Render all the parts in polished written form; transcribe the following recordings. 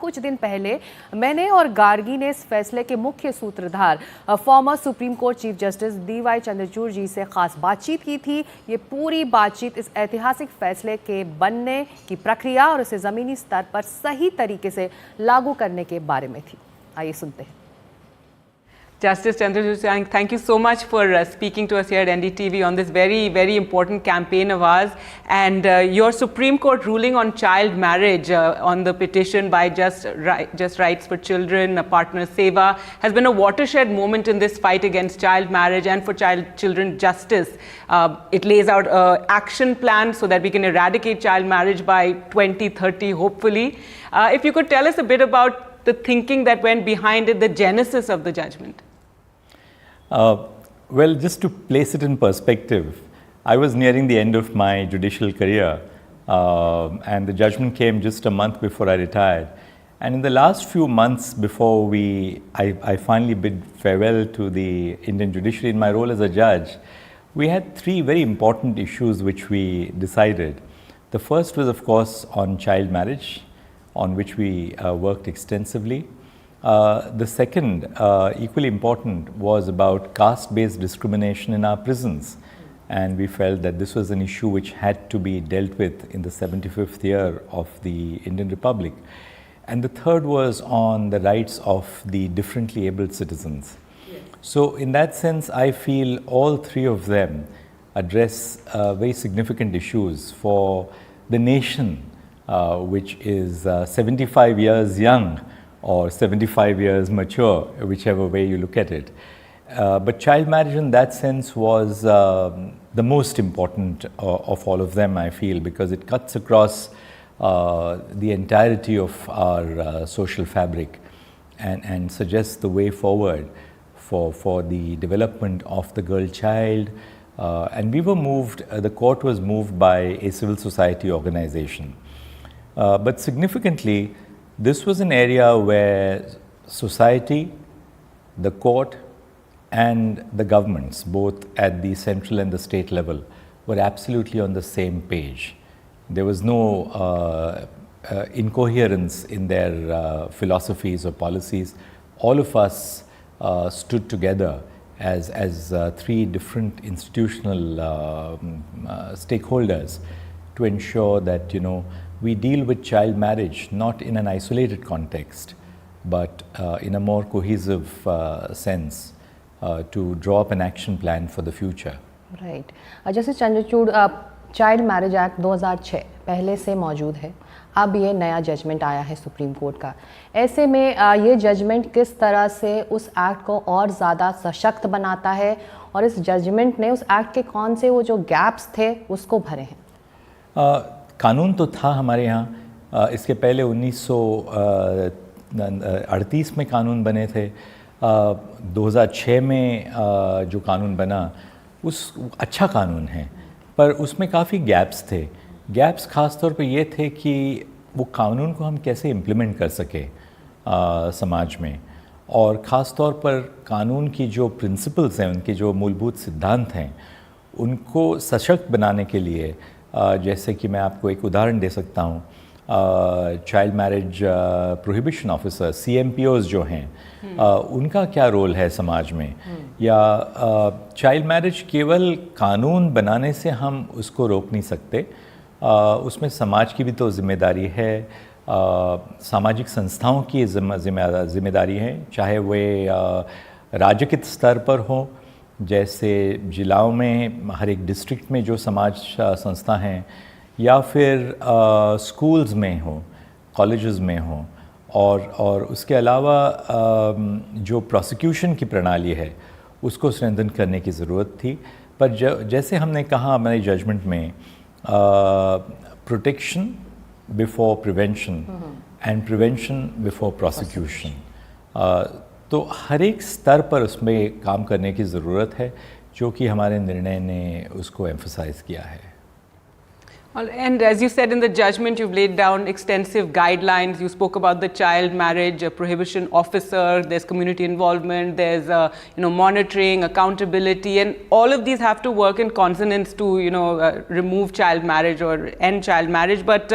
कुछ दिन पहले मैंने और गार्गी ने इस फैसले के मुख्य सूत्रधार former supreme court chief justice DY Chandrachud ji से खास बातचीत की थी। ये पूरी बातचीत इस ऐतिहासिक फैसले के बनने की प्रक्रिया और इसे ज़मीनी स्तर पर सही तरीके से लागू करने के बारे में थी। आइए सुनते हैं। Justice Chandrachud, thank you so much for speaking to us here at NDTV on this very, very important campaign of ours. And your Supreme Court ruling on child marriage on the petition by Just Rights for Children, Partner Seva, has been a watershed moment in this fight against child marriage and for children justice. It lays out an action plan so that we can eradicate child marriage by 2030, hopefully. If you could tell us a bit about the thinking that went behind it, the genesis of the judgment. Well, just to place it in perspective, I was nearing the end of my judicial career and the judgment came just a month before I retired. And in the last few months before I finally bid farewell to the Indian judiciary in my role as a judge, we had three very important issues which we decided. The first was, of course, on child marriage, on which we worked extensively. The second, equally important, was about caste-based discrimination in our prisons. And we felt that this was an issue which had to be dealt with in the 75th year of the Indian Republic. And the third was on the rights of the differently abled citizens. Yes. So in that sense, I feel all three of them address very significant issues for the nation, which is 75 years young, or 75 years mature, whichever way you look at it. But child marriage in that sense was the most important of all of them, I feel, because it cuts across the entirety of our social fabric and suggests the way forward for the development of the girl child. And we were moved, the court was moved by a civil society organization. But significantly, this was an area where society, the court, and the governments, both at the central and the state level, were absolutely on the same page. There was no incoherence in their philosophies or policies. All of us stood together as three different institutional stakeholders to ensure that, we deal with child marriage not in an isolated context, but in a more cohesive sense to draw up an action plan for the future. Right. Justice Chandrachud, Child Marriage Act 2006 पहले से मौजूद है, अब ये नया judgement आया है supreme court का। ऐसे में ये जजमेंट किस तरह से उस एक्ट को और ज़्यादा सशक्त बनाता है और इस जजमेंट ने उस एक्ट के कौन से वो जो गैप्स थे उसको भरे हैं? कानून तो था हमारे यहाँ, इसके पहले 1938 में कानून बने थे। 2006 में जो कानून बना उस अच्छा कानून है, पर उसमें काफ़ी गैप्स थे। गैप्स ख़ास तौर पे ये थे कि वो कानून को हम कैसे इम्प्लीमेंट कर सके समाज में, और ख़ास तौर पर कानून की जो प्रिंसिपल्स हैं, उनके जो मूलभूत सिद्धांत हैं, उनको सशक्त बनाने के लिए जैसे कि मैं आपको एक उदाहरण दे सकता हूँ, child marriage prohibition officer CMPOs जो हैं, उनका क्या रोल है समाज में, या चाइल्ड मैरिज केवल कानून बनाने से हम उसको रोक नहीं सकते, उसमें समाज की भी तो जिम्मेदारी है, सामाजिक संस्थाओं की जिम्मेदारी है, चाहे वे राज्यगत स्तर पर हो, जैसे जिलाओं में हर एक डिस्ट्रिक्ट में जो समाज संस्था हैं, या फिर स्कूल्स में हो, कॉलेजेस में हो, और उसके अलावा जो प्रोसिक्यूशन की प्रणाली है उसको स्ट्रेंथन करने की ज़रूरत थी। पर जैसे हमने कहा हमारे जजमेंट में, protection before prevention and prevention before prosecution, तो हर एक स्तर पर उसमें काम करने की ज़रूरत है, जो कि हमारे निर्णय ने उसको एम्फसाइज़ किया है। And as you said in the judgment, you've laid down extensive guidelines. You spoke about the child marriage prohibition officer. There's community involvement. There's monitoring, accountability, and all of these have to work in consonance to remove child marriage or end child marriage. But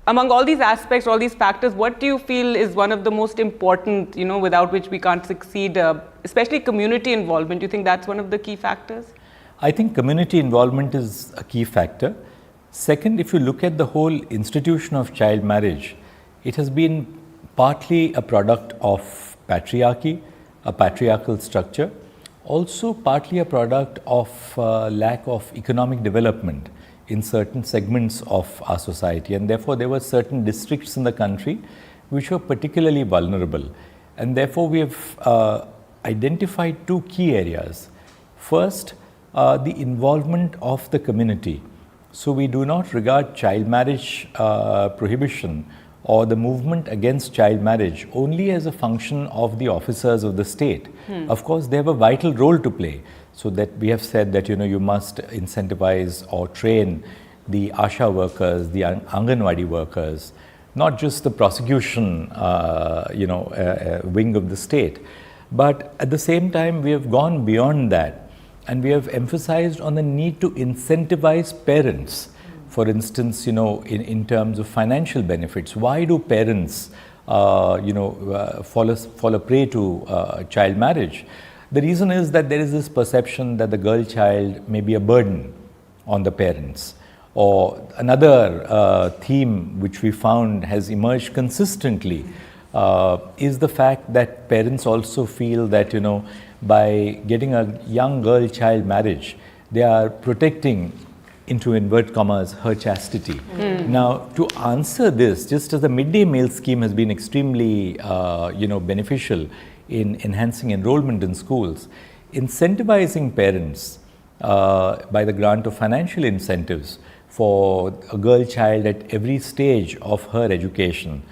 among all these aspects, all these factors, what do you feel is one of the most important, without which we can't succeed, especially community involvement? Do you think that's one of the key factors? I think community involvement is a key factor. Second, if you look at the whole institution of child marriage, it has been partly a product of patriarchy, a patriarchal structure, also partly a product of lack of economic development in certain segments of our society, and therefore there were certain districts in the country which were particularly vulnerable, and therefore we have identified two key areas. First, the involvement of the community. So we do not regard child marriage prohibition or the movement against child marriage only as a function of the officers of the state. Of course, they have a vital role to play. So that we have said that you must incentivize or train the ASHA workers, the Anganwadi workers, not just the prosecution wing of the state. But at the same time, we have gone beyond that, and we have emphasized on the need to incentivize parents. For instance, in terms of financial benefits, why do parents, fall a prey to child marriage? The reason is that there is this perception that the girl child may be a burden on the parents. Or another theme which we found has emerged consistently is the fact that parents also feel that, by getting a young girl child marriage, they are protecting, into invert commas, her chastity. Now, to answer this, just as the midday meal scheme has been extremely, beneficial in enhancing enrollment in schools, incentivizing parents by the grant of financial incentives for a girl child at every stage of her education.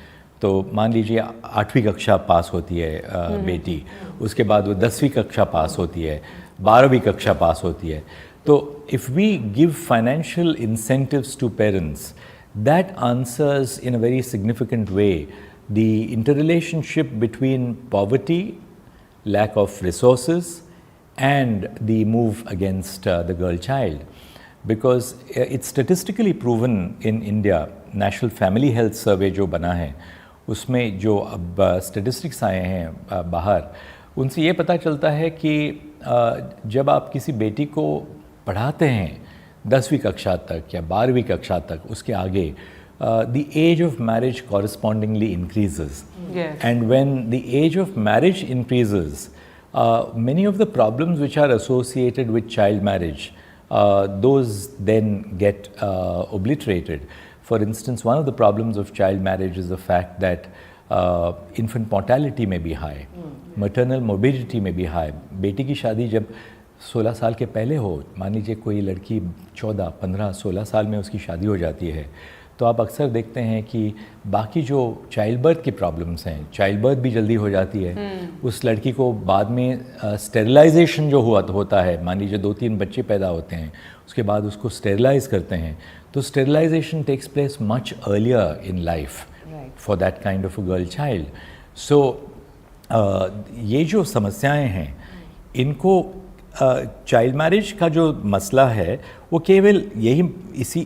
तो मान लीजिए 8वीं कक्षा पास होती है बेटी, उसके बाद वो 10वीं कक्षा पास होती है, 12वीं कक्षा पास होती है. So if we give financial incentives to parents, that answers in a very significant way the interrelationship between poverty, lack of resources, and the move against the girl child. Because it's statistically proven in India, National Family Health Survey जो बना है, उसमें जो अब statistics आए हैं बाहर, उनसे ये पता चलता है कि जब आप किसी बेटी को पढ़ाते हैं 10वीं कक्षा तक या 12वीं कक्षा तक, उसके आगे the age of marriage correspondingly increases. Yes. And when the age of marriage increases, many of the problems which are associated with child marriage, those then get obliterated. For instance, one of the problems of child marriage is the fact that infant mortality may be high, maternal morbidity may be high. बेटी की शादी जब 16 साल के पहले हो, मान लीजिए कोई लड़की 14, 15, 16 साल में उसकी शादी हो जाती है, तो आप अक्सर देखते हैं कि बाकी जो चाइल्ड बर्थ की प्रॉब्लम्स हैं, चाइल्ड बर्थ भी जल्दी हो जाती है. उस लड़की को बाद में स्टेरिलाइजेशन जो होता है, मान लीजिए 2-3 बच्चे पैदा होते हैं, उसके बाद उसको स्टेरिलाइज करते हैं, तो sterilization takes place much earlier in life for that kind of a girl child. So ये जो समस्याएं हैं, इनको चाइल्ड मैरिज का जो मसला है वो केवल यही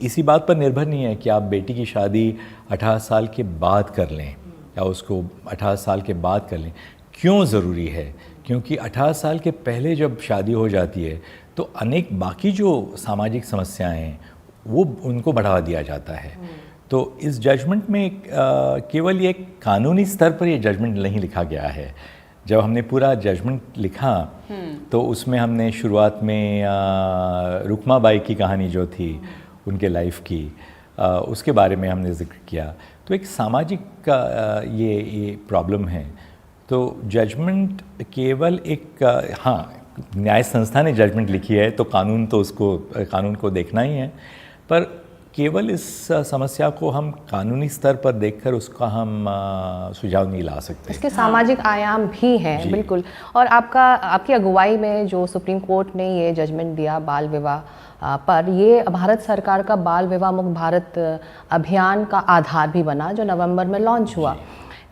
इसी बात पर निर्भर नहीं है कि आप बेटी की शादी 18 साल के बाद कर लें या उसको 18 साल के बाद कर लें. क्यों ज़रूरी है? क्योंकि 18 साल के पहले जब शादी हो जाती है तो अनेक बाकी जो सामाजिक समस्याएं हैं वो उनको बढ़ावा दिया जाता है. तो इस जजमेंट में केवल ये कानूनी स्तर पर ये जजमेंट नहीं लिखा गया है. जब हमने पूरा जजमेंट लिखा तो उसमें हमने शुरुआत में रुकमा बाई की कहानी जो थी उनके लाइफ की, उसके बारे में हमने जिक्र किया. तो एक सामाजिक ये प्रॉब्लम है. तो जजमेंट केवल एक हाँ, न्याय संस्था ने जजमेंट लिखी है तो कानून को देखना ही है, पर केवल इस समस्या को हम कानूनी स्तर पर देखकर उसका हम सुझाव नहीं ला सकते. इसके सामाजिक आयाम भी हैं, बिल्कुल. और आपकी अगुवाई में जो सुप्रीम कोर्ट ने ये जजमेंट दिया बाल विवाह पर, ये भारत सरकार का बाल विवाह मुक्त भारत अभियान का आधार भी बना जो नवंबर में लॉन्च हुआ.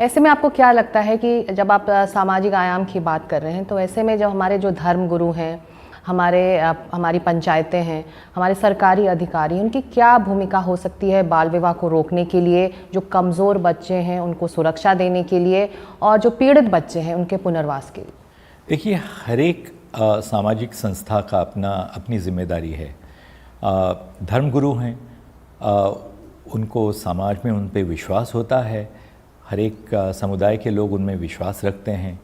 ऐसे में आपको क्या लगता है कि जब आप सामाजिक आयाम की बात कर रहे हैं, तो ऐसे में जब हमारे जो धर्म गुरु हैं, हमारी पंचायतें हैं, हमारे सरकारी अधिकारी, उनकी क्या भूमिका हो सकती है बाल विवाह को रोकने के लिए, जो कमज़ोर बच्चे हैं उनको सुरक्षा देने के लिए और जो पीड़ित बच्चे हैं उनके पुनर्वास के लिए? देखिए, हर एक सामाजिक संस्था का अपनी जिम्मेदारी है। धर्मगुरु हैं, उनको समाज में उन पे विश्वास होता है, हर एक समुदाय के लोग उनमें विश्वास रखते हैं।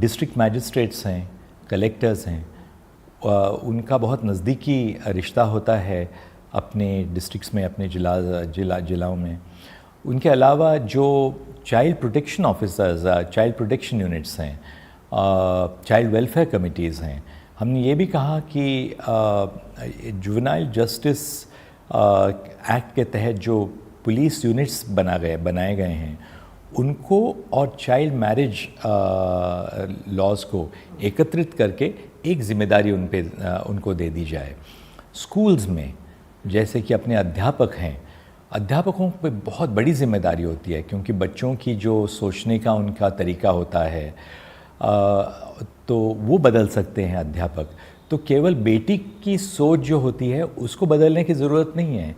डिस्ट्रिक्ट मैजिस्ट्रेट्स हैं, कलेक्टर्स हैं, उनका बहुत नज़दीकी रिश्ता होता है अपने डिस्ट्रिक्ट्स में, अपने जिलाओं में। उनके अलावा जो child protection officers, child protection units हैं, चाइल्ड वेलफेयर कमिटीज़ हैं, हमने ये भी कहा कि जुवेनाइल जस्टिस एक्ट के तहत जो पुलिस यूनिट्स बनाए गए हैं उनको और चाइल्ड मैरिज लॉज को एकत्रित करके एक जिम्मेदारी उनको दे दी जाए। स्कूल्स में जैसे कि अपने अध्यापक हैं, अध्यापकों पे बहुत बड़ी जिम्मेदारी होती है, क्योंकि बच्चों की जो सोचने का उनका तरीका होता है तो वो बदल सकते हैं अध्यापक। तो केवल बेटी की सोच जो होती है उसको बदलने की ज़रूरत नहीं है,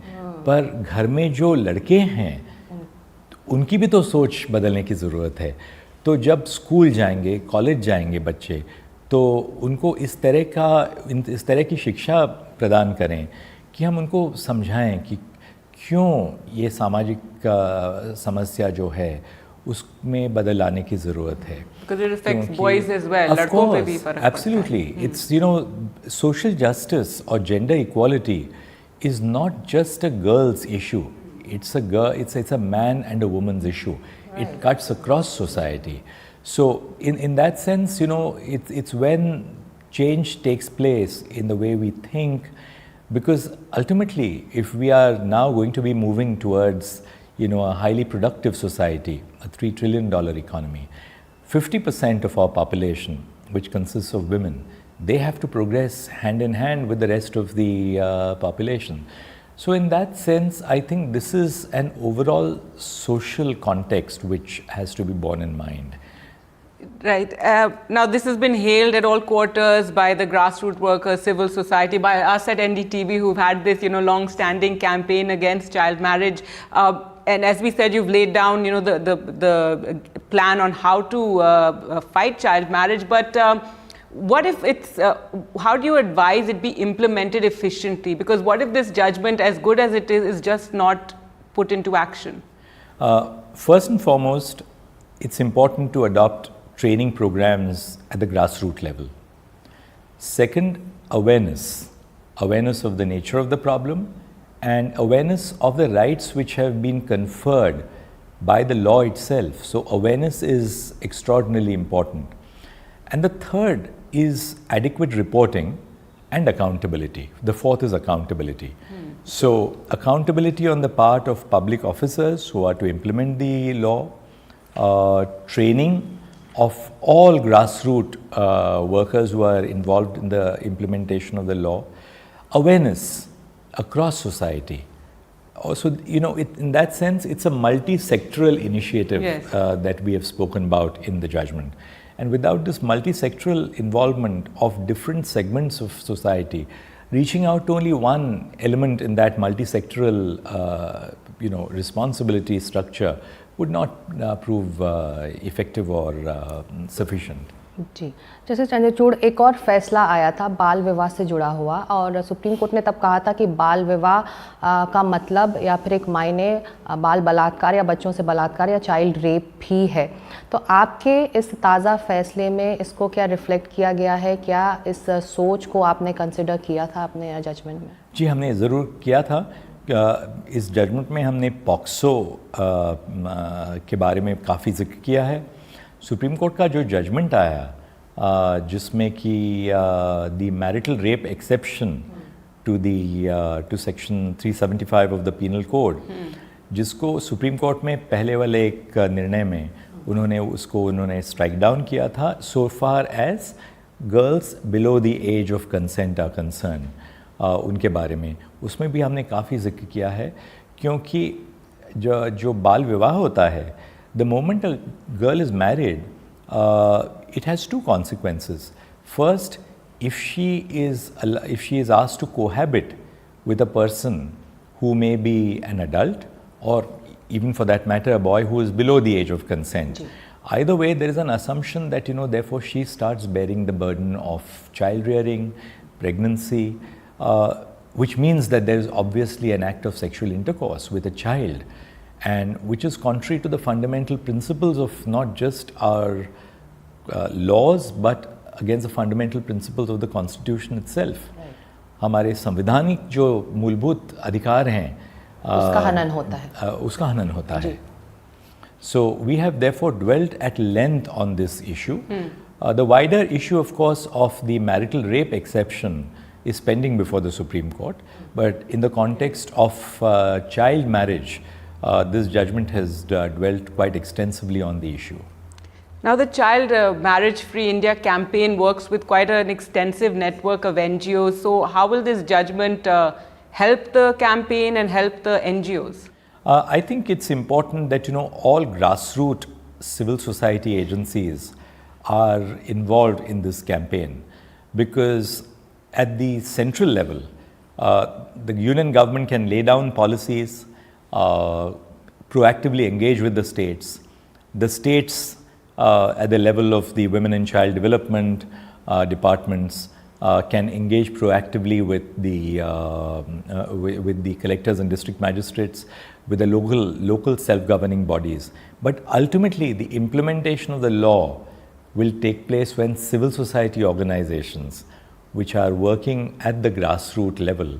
पर घर में जो लड़के हैं उनकी भी तो सोच बदलने की ज़रूरत है। तो जब स्कूल जाएंगे, कॉलेज जाएंगे बच्चे, तो उनको इस तरह की शिक्षा प्रदान करें कि हम उनको समझाएं कि क्यों ये सामाजिक समस्या जो है उसमें बदल आने की ज़रूरत है। Because it affects boys as well. लड़कों पे भी फर्क पड़ता है। Absolutely. It's, social justice or gender equality is not just a girl's issue. It's a man and a woman's issue. Right. It cuts across society. So in that sense, it's when change takes place in the way we think, because ultimately, if we are now going to be moving towards a highly productive society, a $3 trillion economy, 50% of our population, which consists of women, they have to progress hand in hand with the rest of the population. So in that sense, I think this is an overall social context which has to be borne in mind. Right. Now, this has been hailed at all quarters by the grassroots workers, civil society, by us at NDTV, who've had this, long-standing campaign against child marriage. And as we said, you've laid down, the plan on how to fight child marriage. But what if it's? How do you advise it be implemented efficiently? Because what if this judgment, as good as it is just not put into action? First and foremost, it's important to adopt training programs at the grassroots level. Second, awareness of the nature of the problem and awareness of the rights which have been conferred by the law itself. So awareness is extraordinarily important. And the third is adequate reporting and accountability. The fourth is accountability. So accountability on the part of public officers who are to implement the law, training of all grassroots workers who are involved in the implementation of the law, awareness across society. Also, in that sense, it's a multi-sectoral initiative. Yes. That we have spoken about in the judgment. And without this multi-sectoral involvement of different segments of society, reaching out to only one element in that multi-sectoral, responsibility structure would not prove effective or sufficient. जी, जैसे चंद्रचूड़, एक और फैसला आया था बाल विवाह से जुड़ा हुआ, और सुप्रीम कोर्ट ने तब कहा था कि बाल विवाह का मतलब या फिर एक मायने बाल बलात्कार या बच्चों से बलात्कार या चाइल्ड रेप भी है। तो आपके इस ताज़ा फैसले में इसको क्या रिफ्लेक्ट किया गया है? क्या इस सोच को आपने कंसिडर किया था अपने जजमेंट में? जी, हमने ज़रूर किया था। इस जजमेंट में हमने पॉक्सो के बारे में काफ़ी जिक्र किया है। सुप्रीम कोर्ट का जो जजमेंट आया जिसमें कि the marital rape exception to section 375 of the penal code, जिसको सुप्रीम कोर्ट में पहले वाले एक निर्णय में उन्होंने स्ट्राइक डाउन किया था, so far as girls below the age of consent are concern, उनके बारे में उसमें भी हमने काफ़ी जिक्र किया है। क्योंकि जो बाल विवाह होता है, the moment a girl is married, it has two consequences. First, if she is asked to cohabit with a person who may be an adult, or even for that matter a boy who is below the age of consent, either way there is an assumption that therefore she starts bearing the burden of child rearing, pregnancy, which means that there is obviously an act of sexual intercourse with a child, and which is contrary to the fundamental principles of not just our laws but against the fundamental principles of the Constitution itself. हमारे संवैधानिक जो मूलभूत अधिकार हैं उसका हनन होता है So we have therefore dwelt at length on this issue. The wider issue, of course, of the marital rape exception is pending before the Supreme Court, but in the context of child marriage, this judgment has dwelt quite extensively on the issue. Now, the Child Marriage Free India campaign works with quite an extensive network of NGOs. So, how will this judgment help the campaign and help the NGOs? I think it's important that all grassroots civil society agencies are involved in this campaign, because at the central level, the union government can lay down policies, proactively engage with the states. The states at the level of the women and child development departments can engage proactively with the collectors and district magistrates, with the local self-governing bodies. But ultimately, the implementation of the law will take place when civil society organizations, which are working at the grassroots level,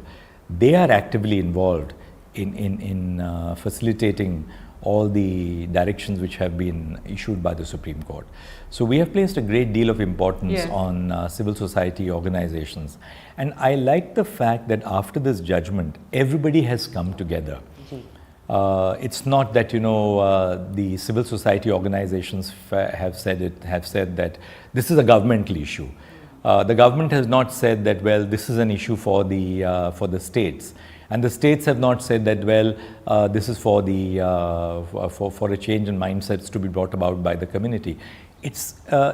they are actively involved in facilitating all the directions which have been issued by the Supreme Court. So we have placed a great deal of importance on civil society organizations. And I like the fact that after this judgment, everybody has come together. It's not that the civil society organizations have said that this is a governmental issue. The government has not said that, well, this is an issue for the states, and the states have not said that, well, this is for a change in mindsets to be brought about by the community. It's a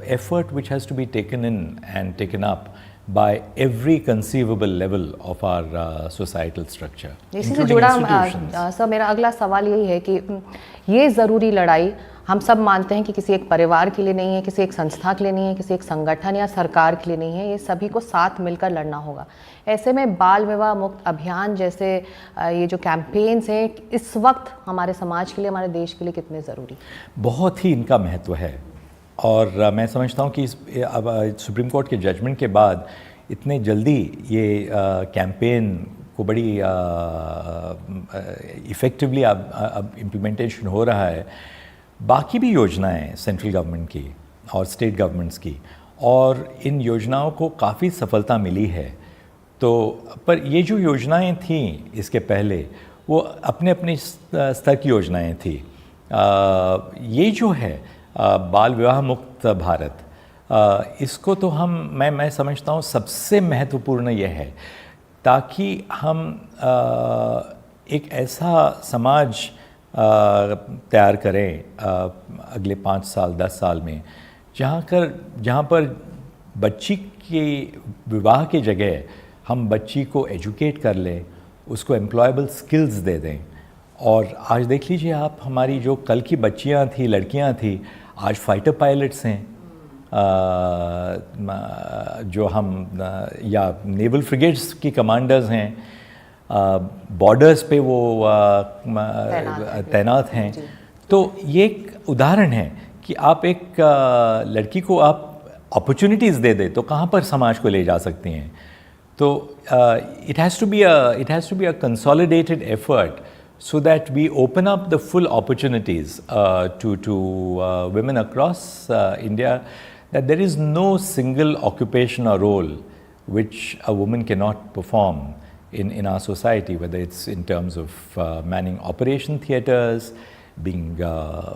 effort which has to be taken in and taken up by every conceivable level of our societal structure, इसी से जुड़ा sir मेरा अगला सवाल यही है कि ये ज़रूरी लड़ाई हम सब मानते हैं कि किसी एक परिवार के लिए नहीं है, किसी एक संस्था के लिए नहीं है, किसी एक संगठन या सरकार के लिए नहीं है, ये सभी को साथ मिलकर लड़ना होगा। ऐसे में बाल विवाह मुक्त अभियान जैसे ये जो कैंपेन्स हैं इस वक्त हमारे समाज के लिए, हमारे देश के लिए कितने ज़रूरी? बहुत ही इनका महत्व है, और मैं समझता हूँ कि अब सुप्रीम कोर्ट के जजमेंट के बाद इतने जल्दी ये कैंपेन को बड़ी इफ़ेक्टिवली अब इम्प्लीमेंटेशन हो रहा है। बाकी भी योजनाएं सेंट्रल गवर्नमेंट की और स्टेट गवर्नमेंट्स की, और इन योजनाओं को काफ़ी सफलता मिली है। तो पर ये जो योजनाएं थीं इसके पहले, वो अपने अपने स्तर की योजनाएं थी। ये जो है बाल विवाह मुक्त भारत, इसको तो मैं समझता हूँ सबसे महत्वपूर्ण ये है, ताकि हम एक ऐसा समाज तैयार करें अगले 5 साल 10 साल में, जहाँ पर बच्ची के विवाह की जगह हम बच्ची को एजुकेट कर लें, उसको एम्प्लॉयबल स्किल्स दे दें। और आज देख लीजिए आप, हमारी जो कल की बच्चियाँ थी, लड़कियाँ थी, आज फाइटर पायलट्स हैं, जो हम या नेवल फ्रिगेट्स की कमांडर्स हैं, बॉर्डर्स पे वो तैनात हैं। तो ये एक उदाहरण है कि आप एक लड़की को आप अपॉर्चुनिटीज़ दे दें तो कहाँ पर समाज को ले जा सकती हैं। तो it has to be a consolidated effort so that we open up the full opportunities to women across India, that there is no single occupation or role which a woman cannot perform in our society, whether it's in terms of manning operation theatres, being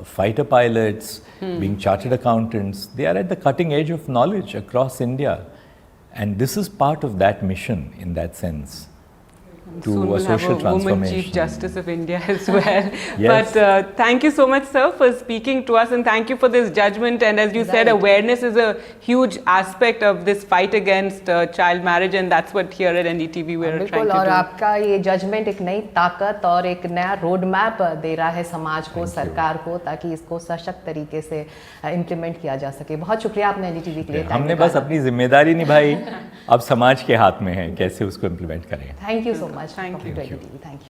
fighter pilots, being chartered accountants. They are at the cutting edge of knowledge across India, and this is part of that mission in that sense. to Soon a we'll have social a woman transformation. Chief Justice of India as well. Yes. But thank you so much, sir, for speaking to us, and thank you for this judgment. And as you said, Right. awareness is a huge aspect of this fight against child marriage, and that's what here at NDTV we're trying बिल्कुल, to और do. आपका ये judgement एक नई ताकत और एक नया रोड मैप दे रहा है समाज को, सरकार को, ताकि इसको सशक्त तरीके से इम्प्लीमेंट किया जा सके। बहुत शुक्रिया आपने एनडीटीवी के लिए टाइम हमने बस निकाला। अपनी जिम्मेदारी निभाई, अब समाज के हाथ में है कैसे उसको इम्प्लीमेंट करें। Thank you so much. Thank you. Thank you.